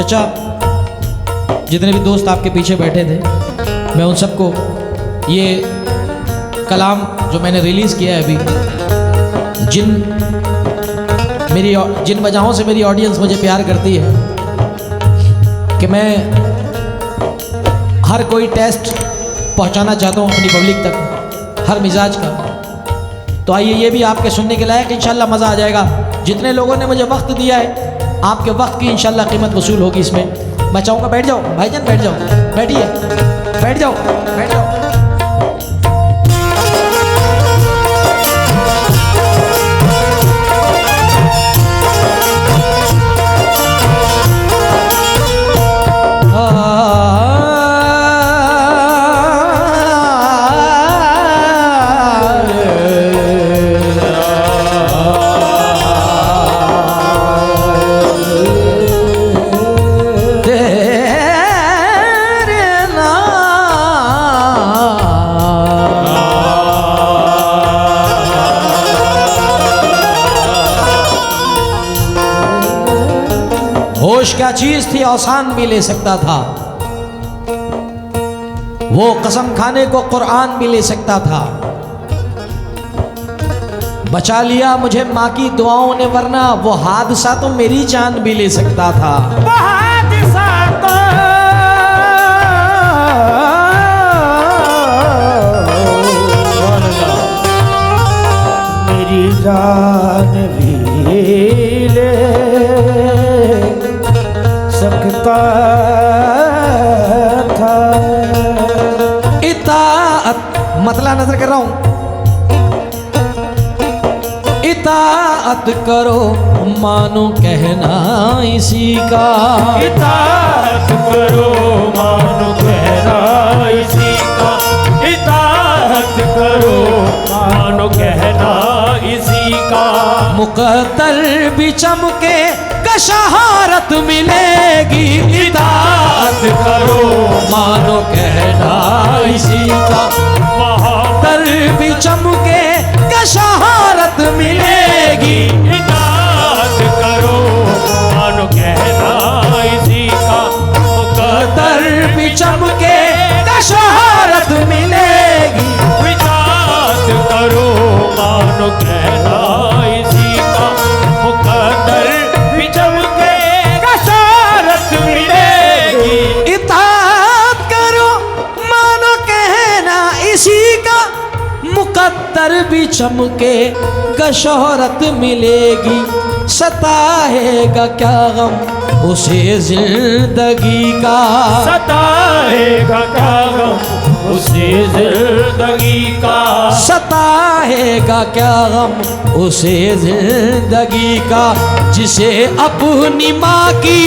सोचा जितने भी दोस्त आपके पीछे बैठे थे मैं उन सबको ये कलाम जो मैंने रिलीज़ किया है अभी, जिन वजहों से मेरी ऑडियंस मुझे प्यार करती है कि मैं हर कोई टेस्ट पहुंचाना चाहता हूं अपनी पब्लिक तक, हर मिजाज का। तो आइए ये भी आपके सुनने के लायक इंशाल्लाह मज़ा आ जाएगा। जितने लोगों ने मुझे वक्त दिया है, आपके वक्त की इंशाल्लाह कीमत वसूल होगी इसमें। मैं चाहूँगा बैठ जाओ भाईजान, बैठ जाओ, बैठिए, बैठ जाओ, बैठ जाओ। होश क्या चीज थी औसान भी ले सकता था, वो कसम खाने को कुरान भी ले सकता था। बचा लिया मुझे माँ की दुआओं ने, वरना वो हादसा तो मेरी जान भी ले सकता था। वो हादसा तो मेरी जान भी ले सकता था। इताअत मतला नजर कर रहा हूं, इताअत करो मानो कहना इसी का, इताअत करो मानो कहना इसी का, इताअत करो मानो कहना इसी का। मुकद्दर भी चमके शहारत मिलेगी, इताअत करो मानो कहना इसी का। मुकद्दर भी चमके शहारत मिलेगी, इताअत करो मानो कहना इसी का। मुकद्दर भी चमके शहारत मिलेगी, इताअत करो मानो कहना इसी का। मुकद्दर भी चमके शहारत मिलेगी, इताअत करो मानो कहना इसी का। मुकद्दर भी चमके शोहरत मिलेगी, सताएगा क्या गम उसे जिंदगी का, सताएगा क्या गम उसे जिंदगी का, सताएगा क्या गम उसे जिंदगी का। जिसे अपनी माँ की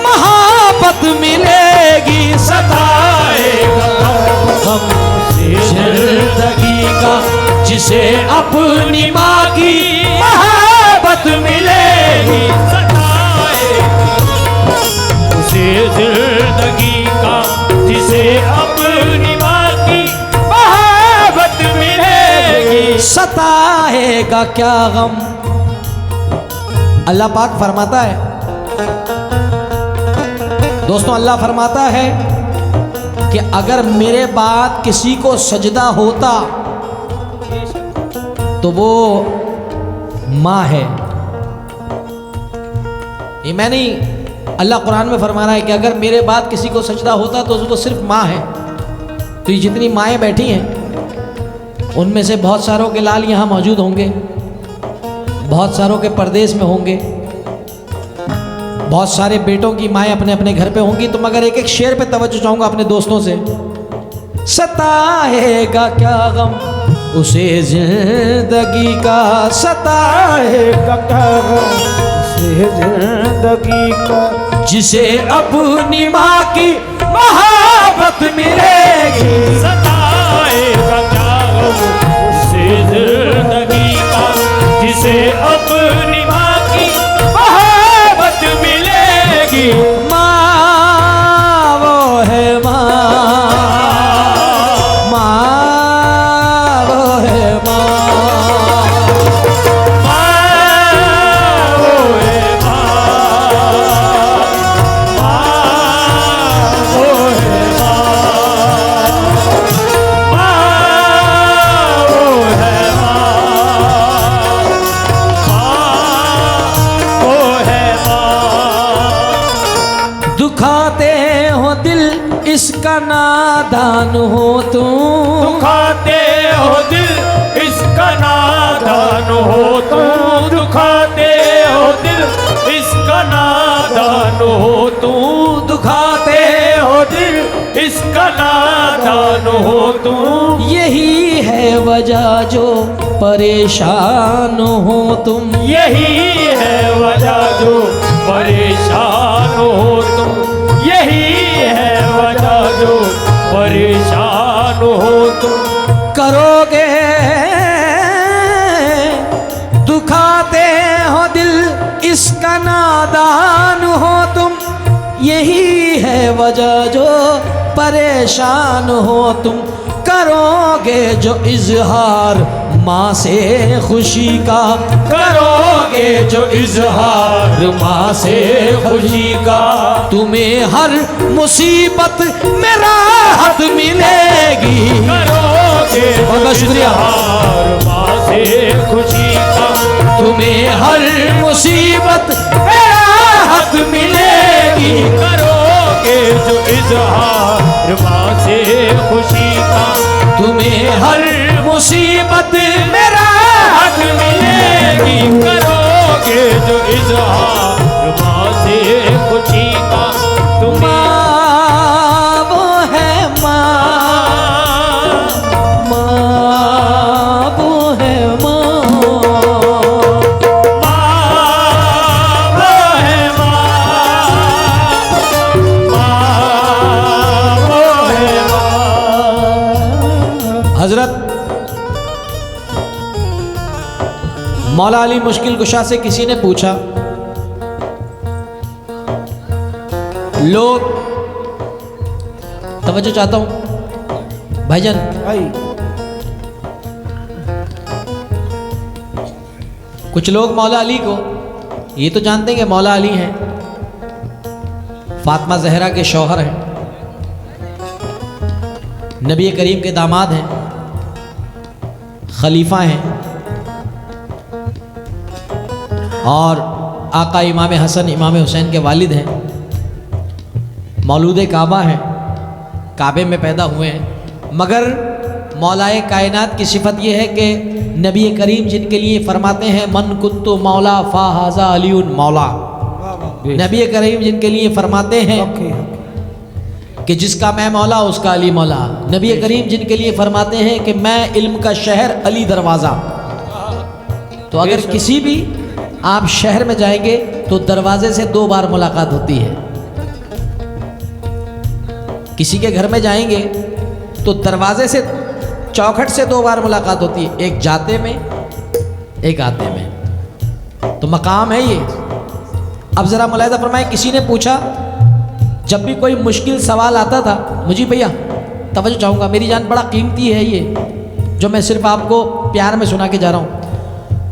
मोहब्बत मिलेगी, सताएगा गम उसे जिंदगी का। जिसे अपनी माँ की मोहब्बत मिलेगी, उसे जिंदगी का। जिसे अपनी माँ की मोहब्बत मिलेगी, सताएगा क्या गम। अल्लाह पाक फरमाता है दोस्तों, अल्लाह फरमाता है कि अगर मेरे बाद किसी को सजदा होता तो वो माँ है। ये मैं नहीं, अल्लाह कुरान में फरमा रहा है कि अगर मेरे बाद किसी को सजदा होता तो वो सिर्फ माँ है। तो ये जितनी माएँ बैठी हैं उनमें से बहुत सारों के लाल यहाँ मौजूद होंगे, बहुत सारों के परदेश में होंगे, बहुत सारे बेटों की माएँ अपने अपने घर पे होंगी। तो मगर एक एक शेर पे तवज्जो चाहूँगा अपने दोस्तों से। सताएगा क्या गम उसे जिंदगी का, सताएगा क्या गम उसे जिंदगी का। जिसे अपनी माँ की मोहब्बत मिलेगी, सताएगा क्या गम उसे जिंदगी का। जिसे अपनी माँ की मोहब्बत मिलेगी, माँ वो है माँ, माँ वो है माँ, माँ वो है माँ, माँ इसका नादान हो तुम। दुखाते हो दिल इसका नादान हो तुम, दुखाते हो दिल इसका नादान हो तुम, दुखाते हो दिल इसका नादान हो तुम। यही है वजह जो परेशान हो तुम। यही है वजह जो परेशान हो तुम, यही है वजह जो परेशान हो तुम। करोगे दुखाते हो दिल इसका नादान हो तुम। यही है वजह जो परेशान हो तुम। करोगे जो इजहार माँ से खुशी का, करोगे जो इजहार माँ से खुशी का, तुम्हें हर मुसीबत में राहत मिलेगी। करोगे बहुत बहुत शुक्रिया। इजहार माँ से खुशी का, तुम्हें हर मुसीबत में राहत मिलेगी। करोगे जो इजहार माँ से खुशी का, तुम्हें हर मुसीबत में राहत मिलेगी। करोगे जो इजहार माँ से खुशी का, तुम्हें माँ वो है माँ, माँ वो है माँ, माँ वो है माँ, माँ वो है माँ। हजरत मौला अली मुश्किल कुशा से किसी ने पूछा, लोग, तवज्जो चाहता हूं भाईजान, कुछ लोग मौला अली को ये तो जानते हैं कि मौला अली हैं, फातिमा जहरा के शौहर हैं, नबी करीम के दामाद हैं, खलीफा हैं और आका इमाम हसन इमाम हुसैन के वालिद हैं, मौलूद काबा हैं, काबे में पैदा हुए हैं। मगर मौलाए कायनात की सिफत यह है कि नबी करीम जिनके लिए फरमाते हैं मन कुंतु मौला फ़ाहाज़ा अलीउन मौला, नबी करीम जिनके लिए फरमाते हैं कि जिसका मैं मौला उसका अली मौला, नबी करीम जिनके लिए फरमाते हैं कि मैं इल्म का शहर अली दरवाज़ा। तो अगर किसी भी आप शहर में जाएंगे तो दरवाजे से 2 बार मुलाकात होती है। किसी के घर में जाएंगे तो दरवाजे से, चौखट से 2 बार मुलाकात होती है, एक जाते में एक आते में। तो मकाम है ये। अब ज़रा मुलाहिज़ा फरमाएं, किसी ने पूछा, जब भी कोई मुश्किल सवाल आता था, मुझे भैया तवज्जो चाहूँगा, मेरी जान बड़ा कीमती है ये जो मैं सिर्फ आपको प्यार में सुना के जा रहा हूँ।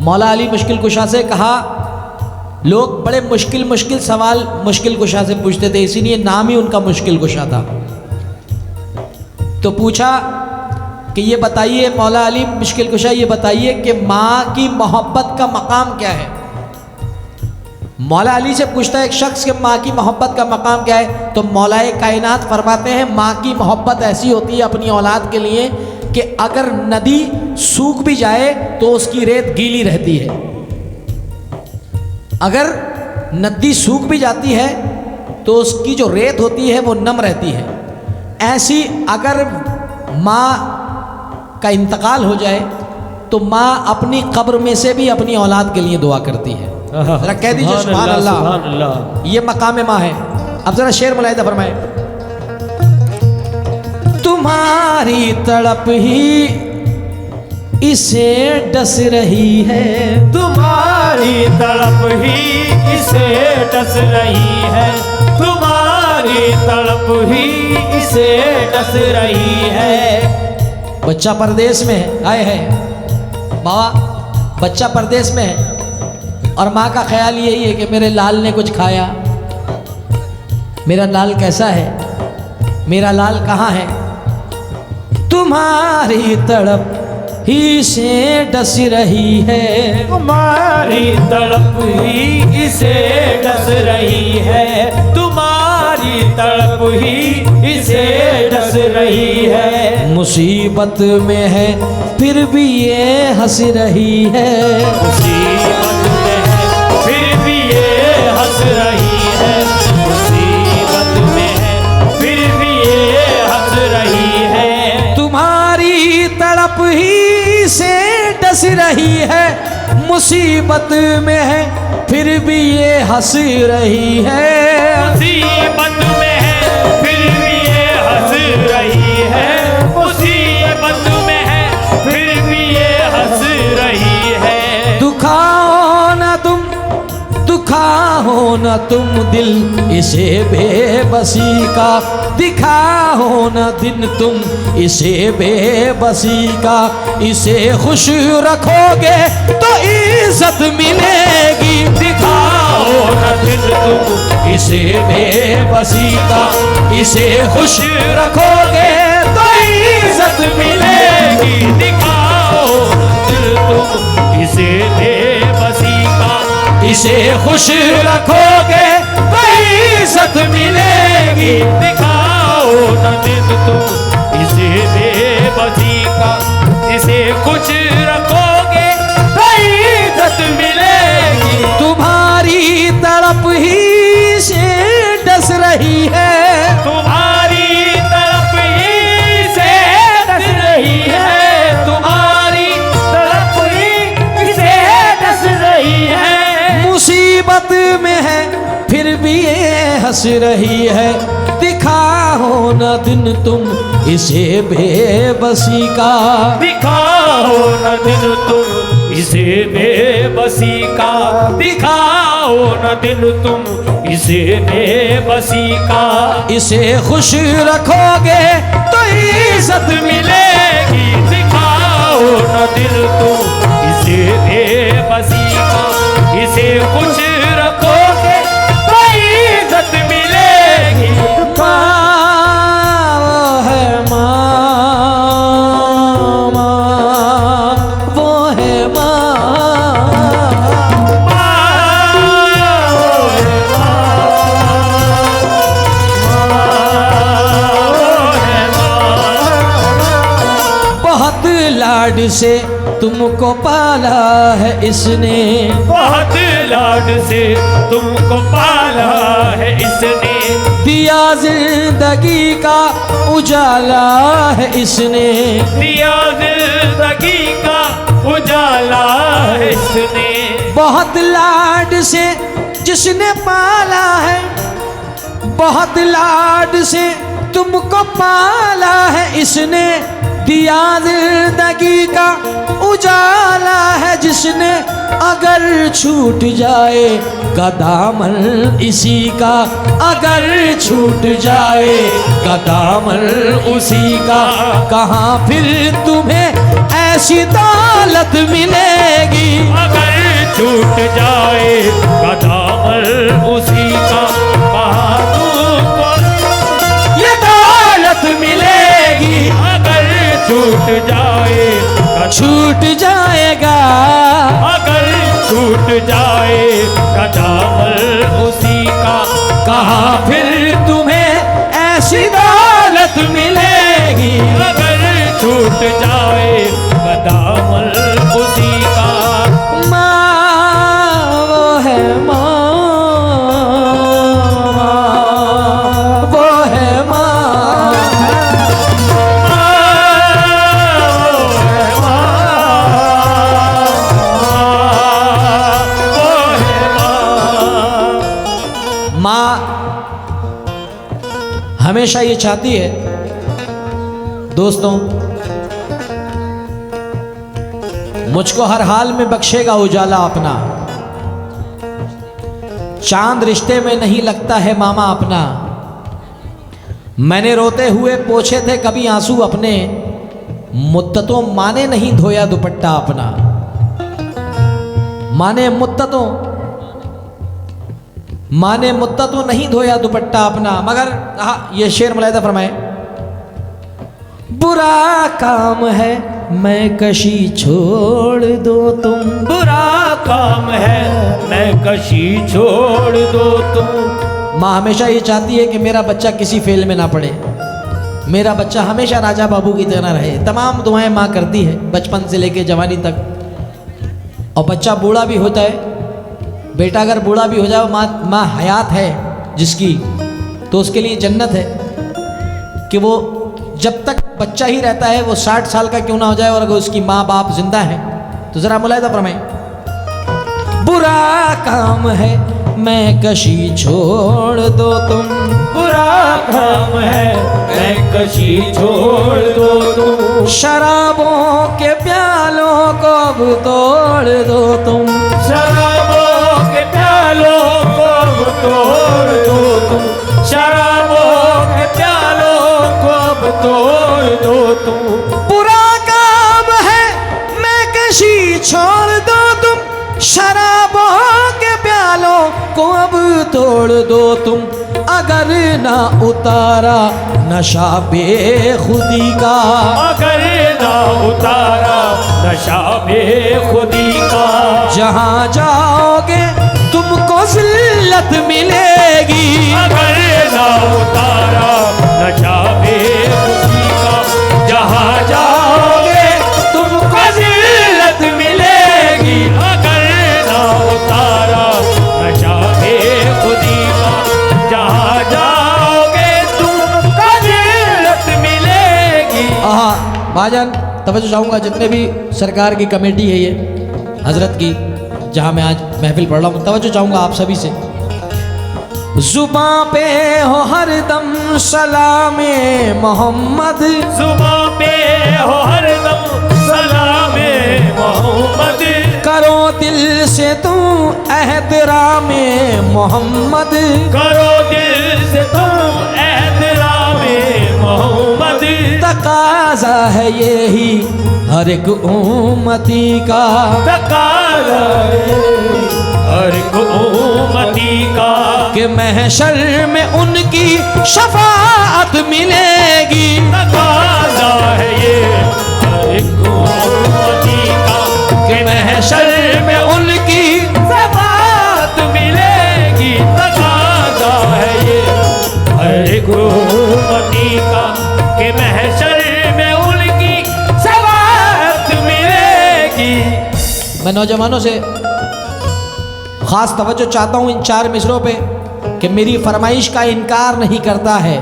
मौला अली मुश्किल कुशा से कहा, लोग बड़े मुश्किल सवाल मुश्किल कुशा से पूछते थे, इसीलिए नाम ही उनका मुश्किल कुशा था। तो पूछा कि ये बताइए मौला अली मुश्किल कुशा, ये बताइए कि माँ की मोहब्बत का मकाम क्या है। मौला अली से पूछता है एक शख्स कि माँ की मोहब्बत का मकाम क्या है, तो मौलाए कायनात फरमाते हैं माँ की मोहब्बत ऐसी होती है अपनी औलाद के लिए कि अगर नदी सूख भी जाए तो उसकी रेत गीली रहती है, अगर नदी सूख भी जाती है तो उसकी जो रेत होती है वो नम रहती है। ऐसी अगर माँ का इंतकाल हो जाए तो माँ अपनी कब्र में से भी अपनी औलाद के लिए दुआ करती है। जरा कह दीजिए सुभान अल्लाह, ये मकाम माँ है। अब जरा शेर मुलाहिज़ा फरमाए, तुम्हारी तड़प ही इसे डस रही है, तुम्हारी तड़प ही इसे डस रही है, तुम्हारी तड़प ही इसे डस रही है। बच्चा परदेश में है, आए है बाबा, बच्चा परदेश में है और माँ का ख्याल यही है कि मेरे लाल ने कुछ खाया, मेरा लाल कैसा है, मेरा लाल कहाँ है। तुम्हारी तड़प ही से डस रही है, तुम्हारी तड़प ही इसे डस रही है, तुम्हारी तड़प ही इसे रही है। मुसीबत में है फिर भी ये हंस रही है। मुसीबत में है फिर भी ये हंस रही है। मुसीबत में है फिर भी ये हंस रही है। तुम्हारी तड़प ही से डस रही है। मुसीबत में है फिर भी ये हंस रही है। मुसीबत में है फिर भी ये हंस रही है। मुसीबत में है फिर भी ये हंस रही है। दुखाओ न तुम दिल इसे बेबसी का। दिखाओ न दिन तुम इसे बेबसी का। इसे खुश रखोगे तो इज्जत मिलेगी। दिखाओ न दिन तुम इसे बेबसी का। इसे खुश रखोगे तो इज्जत मिलेगी। दिखाओ दिल तुम इसे बेबसी का। इसे खुश रखोगे तो इज्जत मिलेगी। दिखाओ न दिन तुम इसे बेबसी का। इसे खुश रखोगे तो इज्जत मिलेगी। तुम्हारी तड़प ही से डस रही है। तुम्हारी तरफ ही से डस रही है। तुम्हारी तरफ ही से डस रही है। मुसीबत में है फिर भी ये हंस रही है। दिखाओ न दिन तुम इसे बेबसी का। दिखाओ न दिन तुम इसे बेबसी का। दिखाओ न दिन तुम इसे बेबसी का। इसे खुश रखोगे तो इज्जत मिलेगी। दिखाओ न दिन तुम इसे बेबसी का। इसे खुश रखोगे तो इज्जत मिलेगी। वो है बहुत लाड से तुमको पाला है इसने। बहुत लाड से तुमको पाला है इसने। दिया जिंदगी का उजाला है इसने। दिया जिंदगी का उजाला है इसने। बहुत लाड से जिसने पाला है। बहुत लाड से तुमको पाला है इसने। दिया जिंदगी का उजाला है जिसने। अगर छूट जाए दामन इसी का। अगर छूट जाए दामन उसी का। कहाँ फिर तुम्हें ऐसी दौलत मिलेगी। अगर छूट जाए दामन उसी का। कहाँ तुमको ये दौलत मिलेगी। अगर छूट जाए छूट जाएगा। अगर छूट जाए दामन उसी का। कहाँ फिर तुम्हें ऐसी दौलत मिलेगी। अगर छूट जाए दामन उसी का। माँ वो है माँ, वो है माँ। माँ हमेशा ये चाहती है दोस्तों, मुझको हर हाल में बख्शेगा उजाला अपना। चांद रिश्ते में नहीं लगता है मामा अपना। मैंने रोते हुए पोछे थे कभी आंसू अपने। मुद्दतों माने नहीं धोया दुपट्टा अपना। माने मुद्दतों नहीं धोया दुपट्टा अपना। मगर ये शेर मुलाहिदा फरमाए। बुरा काम है मैं कशी छोड़ दो तुम। बुरा काम है मैं कशी छोड़ दो तुम। माँ हमेशा ये चाहती है कि मेरा बच्चा किसी फेल में ना पड़े। मेरा बच्चा हमेशा राजा बाबू की तरह रहे। तमाम दुआएं माँ करती है बचपन से लेकर जवानी तक। और बच्चा बूढ़ा भी होता है, बेटा अगर बूढ़ा भी हो जाए, माँ हयात है जिसकी, तो उसके लिए जन्नत है कि वो जब तक बच्चा ही रहता है, वो 60 साल का क्यों ना हो जाए, और अगर उसकी माँ बाप जिंदा है तो जरा मुलाहिजा फरमाएं। बुरा काम है मैं कशी छोड़ दो तुम, बुरा काम है मैं कशी छोड़ दो तुम, शराबों के प्यालों को अब तोड़ दो तुम, शराबों के प्यालों को अब तोड़ दो तुम, शराबों के प्यालों को अब तोड़ दो तुम। बुरा काम है मैं कशी छोड़ दो तुम, शराबों के प्यालों को अब तोड़ दो तुम, अगर ना उतारा नशा बेखुदी का, अगर ना उतारा नशा बेखुदी का, जहाँ जाओगे तुमको जिल्लत मिलेगी, अगर ना उतारा नशा बेखुदी का, जहाँ जाओगे तुमको जिल्लत मिलेगी, अगर ना उतारा नशा बेखुदी का, जहाँ जाओगे तुमको जिल्लत मिलेगी। भाईजान तवज्जो चाहूँगा, जितने भी सरकार की कमेटी है ये हजरत की, जहाँ मैं आज महफिल पढ़ रहा हूँ, तवज्जो चाहूँगा आप सभी से। जुबां पे हो हरदम सलामे मोहम्मद, जुबां पे हो हरदम सलामे मोहम्मद, करो दिल से तुम एहतरामे मोहम्मद, करो दिल से तुम एहतरामे मोहम्मद, तकाजा है यही हर एक उम्मती का, तकाजा है हर एक उम्मती का, कि महशर में उनकी शफाअत मिलेगी, तकाजा है ये हर एक उम्मती का, कि महशर में उनकी शफाअत मिलेगी, तकाजा है ये हर एक उम्मती का, कि महशर में उनकी शफाअत मिलेगी। मैं नौजवानों से ख़ास तवज्जो चाहता हूँ इन 4 मिसरों पे, कि मेरी फरमाइश का इनकार नहीं करता है,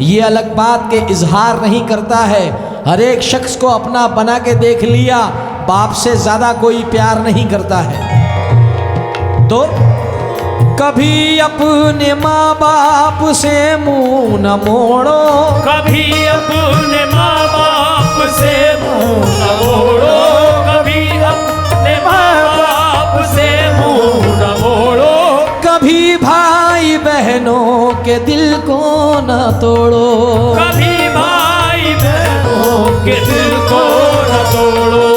ये अलग बात के इजहार नहीं करता है, हर एक शख्स को अपना बना के देख लिया, बाप से ज़्यादा कोई प्यार नहीं करता है। तो कभी अपने माँ बाप से मुंह न मोड़ो, कभी अपने माँ बाप से मुंह न मोड़ो, कभी अपने माँ बाप से मुंह न मोड़ो, कभी भाई बहनों के दिल को न तोड़ो, कभी भाई बहनों के दिल को न तोड़ो,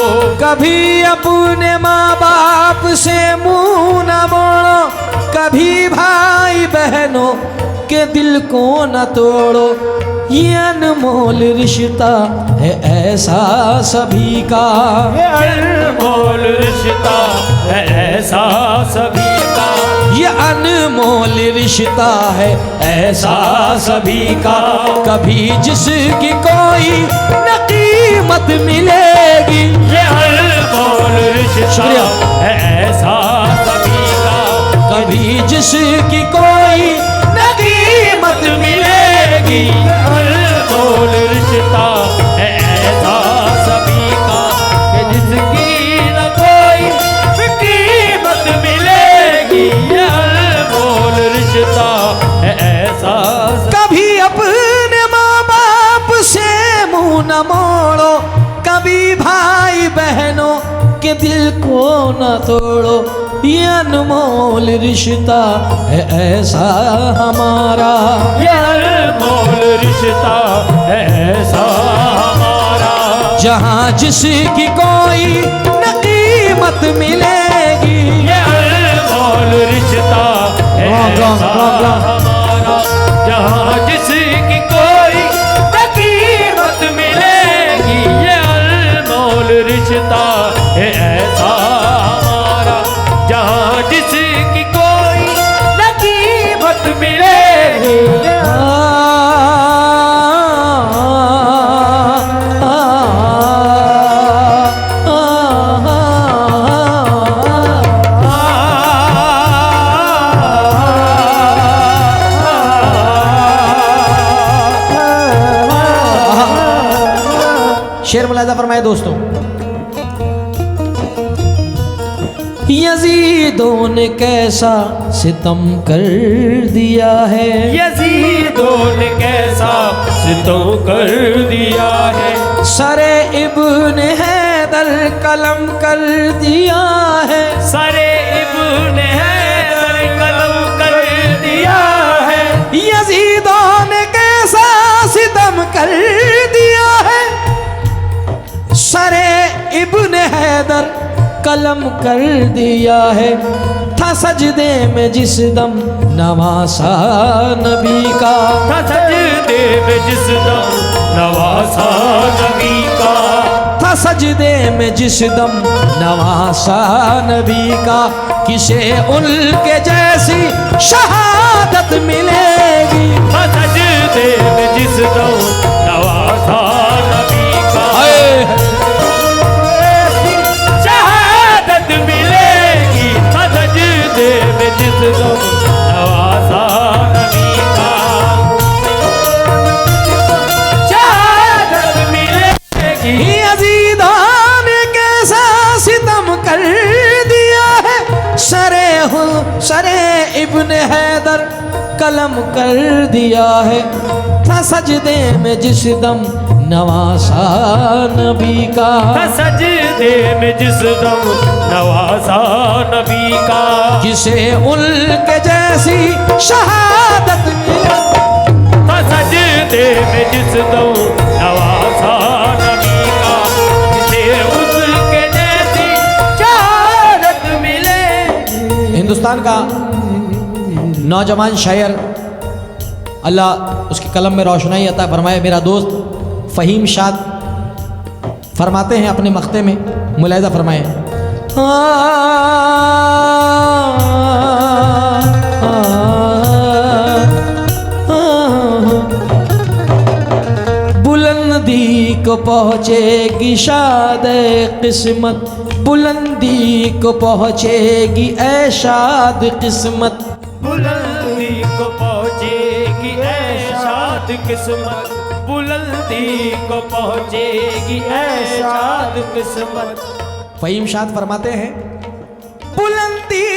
कभी अपने माँ बाप से मुंह न मोड़ो, कभी भाई बहनों के दिल को न तोड़ो, ये अनमोल रिश्ता है ऐसा सभी का, ये अनमोल रिश्ता है ऐसा सभी का, ये अनमोल रिश्ता है ऐसा सभी का, कभी जिसकी कोई न कीमत मिलेगी, ये अनमोल रिश्ता है ऐसा सभी का, कभी जिसकी कोई न कीमत मिलेगी, अनमोल रिश्ता है ऐसा सभी का, कि जिसकी न कोई कीमत मिलेगी, ये अनमोल रिश्ता है ऐसा। कभी अपने माँ बाप से मुंह न मोड़ो, कभी भाई बहनों के दिल को न तोड़ो, ये अनमोल रिश्ता है ऐसा हमारा, ये अनमोल रिश्ता है ऐसा हमारा, जहाँ जिसकी कोई न कीमत मिलेगी, ये अनमोल रिश्ता है ऐसा हमारा, जहाँ जिसकी कोई न कीमत मिलेगी, ये अनमोल रिश्ता है ऐसा हमारा, जहाँ जिसकी कोई न कीमत मिलेगी। शेर मुलाहिजा फरमाए दोस्तों। यजीदों ने कैसा सितम कर दिया है, यजीदों ने कैसा सितम कर दिया है, सरे इब्न हैदर कलम कर दिया है, सरे इब्न हैदर कलम कर दिया है, यजीदों ने कैसा सितम कर दिया है, सरे इब्न हैदर कलम कर दिया है। था सजदे में जिस दम नवासा नबी का, था सजदे में जिस दम नवासा नबी का, था सजदे में जिस दम नवासा नबी का, किसे उनके जैसी शहादत मिलेगी। था सजदे में जिस दम नवासा नबी का, शहादत मिलेगी। था सजदे में जिस दम नवासा नबी का, शहादत मिलेगी। यजीदों ने कैसा सितम कर दिया है, सरे इब्न हैदर कलम कर दिया है। था सजदे में जिस दम नवासा नबी का, था सजदे में जिस दम नवासा नबी का, जिसे उनके जैसी शहादत मिले। था सजदे में जिस दम नवासा नबी का, जिसे उसके जैसी शहादत मिले। हिंदुस्तान का नौजवान शायर, अल्लाह उसके कलम में रोशनाई अता फरमाए, मेरा दोस्त फ़हीम शाद फरमाते हैं अपने मख्ते में, मुलाहिजा फरमाए। बुलंदी को पहुँचेगी शाद किस्मत, बुलंदी को पहुँचेगी ऐ शाद किस्मत, बुलंदी को पहुँचेगी ऐ शाद किस्मत, बुलंदी को पहुँचेगी ऐ शाद किस्मत। फ़हीम शाद फरमाते हैं, बुलंदी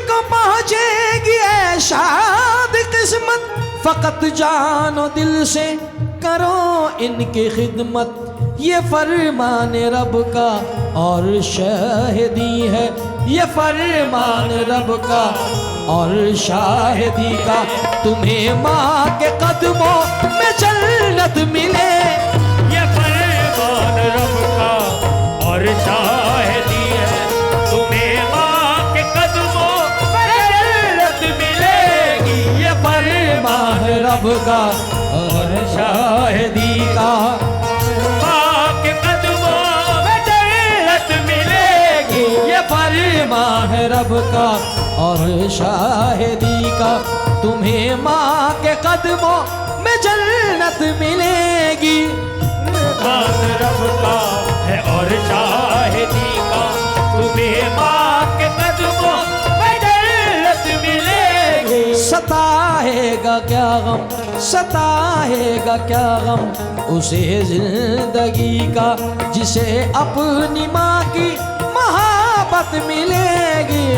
को पहुँचेगी ऐ शाद किस्मत, फ़कत जानो दिल से करो इनकी खिदमत, ये फरमान रब का और शाहिदी है, ये फरमान रब का और शाहिदी का, तुम्हें माँ के कदमों में जन्नत मिले। ये फरमान रब का और शाहिदी है, तुम्हें माँ के कदमों में जन्नत मिलेगी। ये फरमान रब का और शाहिदी का, माँ के कदमों में जन्नत मिलेगी। ये फरमान रब का और शाहिदी का, तुम्हें माँ के कदमों में जन्नत मिलेगी। फरमान रब का है और शाहिदी का, तुम्हें माँ के कदमों में जन्नत मिलेगी। सताएगा क्या गम, सताएगा क्या गम उसे जिंदगी का, जिसे अपनी माँ की मोहब्बत मिलेगी।